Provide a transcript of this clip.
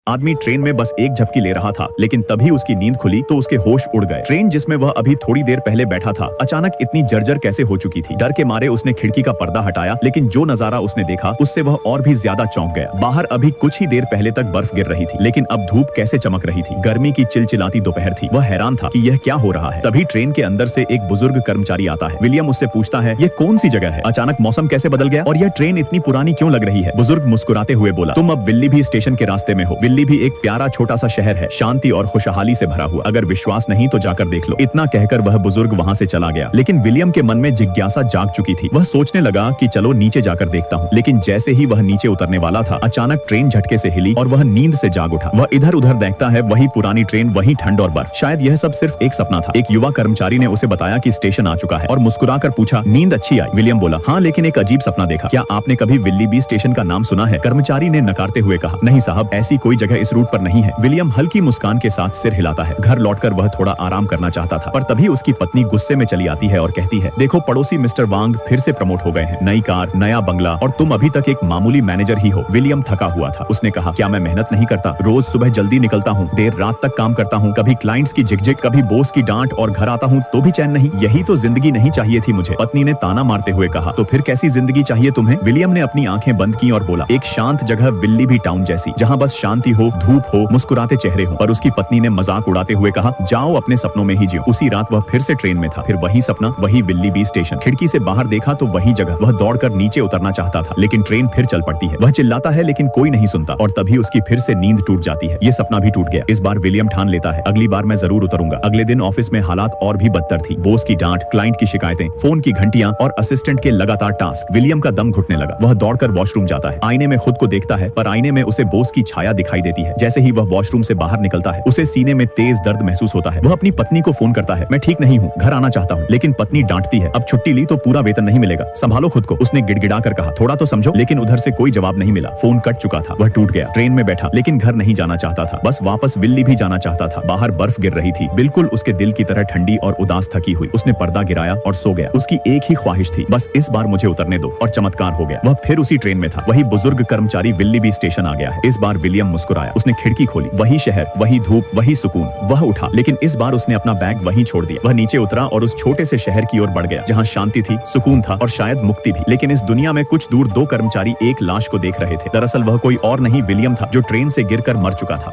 आदमी ट्रेन में बस एक झपकी ले रहा था, लेकिन तभी उसकी नींद खुली तो उसके होश उड़ गए। ट्रेन जिसमें वह अभी थोड़ी देर पहले बैठा था अचानक इतनी जर्जर कैसे हो चुकी थी। डर के मारे उसने खिड़की का पर्दा हटाया, लेकिन जो नजारा उसने देखा उससे वह और भी ज्यादा चौंक गया। बाहर अभी कुछ ही देर पहले तक बर्फ गिर रही थी, लेकिन अब धूप कैसे चमक रही थी। गर्मी की चिलचिलाती दोपहर थी। वह हैरान था कि यह क्या हो रहा है। तभी ट्रेन के अंदर से एक बुजुर्ग कर्मचारी आता है। विलियम उससे पूछता है, ये कौन सी जगह है? अचानक मौसम कैसे बदल गया और यह ट्रेन इतनी पुरानी क्यों लग रही है? बुजुर्ग मुस्कुराते हुए बोला, तुम अब विल्लीभी स्टेशन के रास्ते में हो। विल्लीभी एक प्यारा छोटा सा शहर है, शांति और खुशहाली से भरा हुआ। अगर विश्वास नहीं तो जाकर देख लो। इतना कहकर वह बुजुर्ग वहां से चला गया। लेकिन विलियम के मन में जिज्ञासा जाग चुकी थी। वह सोचने लगा कि चलो नीचे जाकर देखता हूँ। लेकिन जैसे ही वह नीचे उतरने वाला था अचानक ट्रेन झटके से हिली और वह नींद से जाग उठा। वह इधर उधर देखता है, वही पुरानी ट्रेन, वही ठंड और बर्फ। शायद यह सब सिर्फ एक सपना था। एक युवा कर्मचारी ने उसे बताया कि स्टेशन आ चुका है और मुस्कुराकर पूछा, नींद अच्छी आई? विलियम बोला, हाँ, लेकिन एक अजीब सपना देखा। क्या आपने कभी विल्लीबी स्टेशन का नाम सुना है? कर्मचारी ने नकारते हुए कहा, नहीं साहब, ऐसी कोई जगह इस रूट पर नहीं है। विलियम हल्की मुस्कान के साथ सिर हिलाता है। घर लौटकर वह थोड़ा आराम करना चाहता था, पर तभी उसकी पत्नी गुस्से में चली आती है और कहती है, देखो पड़ोसी मिस्टर वांग फिर से प्रमोट हो गए हैं। नई कार, नया बंगला और तुम अभी तक एक मामूली मैनेजर ही हो। विलियम थका हुआ था। उसने कहा, क्या मैं मेहनत नहीं करता? रोज सुबह जल्दी निकलता हूँ, देर रात तक काम करता हूँ, कभी क्लाइंट्स की झिकझिक, कभी बॉस की डांट, और घर आता हूँ तो भी चैन नहीं। यही तो जिंदगी नहीं चाहिए थी मुझे। पत्नी ने ताना मारते हुए कहा, तो फिर कैसी जिंदगी चाहिए तुम्हें? विलियम ने अपनी आंखें बंद की और बोला, एक शांत जगह, विल्लीभी टाउन जैसी, जहाँ बस शांति हो, धूप हो, मुस्कुराते चेहरे हो। पर उसकी पत्नी ने मजाक उड़ाते हुए कहा, जाओ अपने सपनों में ही जियो। उसी रात वह फिर से ट्रेन में था। फिर वही सपना, वही विल्लीबी स्टेशन। खिड़की से बाहर देखा तो वही जगह। वह दौड़कर नीचे उतरना चाहता था, लेकिन ट्रेन फिर चल पड़ती है। वह चिल्लाता है लेकिन कोई नहीं सुनता, और तभी उसकी फिर से नींद टूट जाती है। ये सपना भी टूट गया। इस बार विलियम ठान लेता है, अगली बार मैं जरूर उतरूंगा। अगले दिन ऑफिस में हालात और भी बदतर थी। बॉस की डांट, क्लाइंट की शिकायतें, फोन की घंटियां और असिस्टेंट के लगातार टास्क। विलियम का दम घुटने लगा। वह दौड़कर वॉशरूम जाता है। आईने में खुद को देखता है, पर आईने में उसे बॉस की छाया दिखाई देती है। जैसे ही वह वॉशरूम से बाहर निकलता है उसे सीने में तेज दर्द महसूस होता है। वह अपनी पत्नी को फोन करता है, मैं ठीक नहीं हूँ, घर आना चाहता हूँ। लेकिन पत्नी डांटती है, अब छुट्टी ली तो पूरा वेतन नहीं मिलेगा, संभालो खुद को। उसने गिड़गिड़ा कर कहा, थोड़ा तो समझो। लेकिन उधर से कोई जवाब नहीं मिला। फोन कट चुका था। वह टूट गया। ट्रेन में बैठा, लेकिन घर नहीं जाना चाहता था, बस वापस विल्लीभी जाना चाहता था। बाहर बर्फ गिर रही थी, बिल्कुल उसके दिल की तरह ठंडी और उदास थकी हुई। उसने पर्दा गिराया और सो गया। उसकी एक ही ख्वाहिश थी, बस इस बार मुझे उतरने दो। और चमत्कार हो गया। वह फिर उसी ट्रेन में था। वही बुजुर्ग कर्मचारी विल्लीबी स्टेशन आ गया है। इस बार विलियम मुस्कुराया। उसने खिड़की खोली। वही शहर, वही धूप, वही सुकून। वह उठा, लेकिन इस बार उसने अपना बैग वहीं छोड़ दिया। वह नीचे उतरा और उस छोटे से शहर की ओर बढ़ गया, जहाँ शांति थी, सुकून था और शायद मुक्ति भी। लेकिन इस दुनिया में कुछ दूर दो कर्मचारी एक लाश को देख रहे थे। दरअसल वह कोई और नहीं, विलियम था, जो ट्रेन से गिरकर मर चुका था।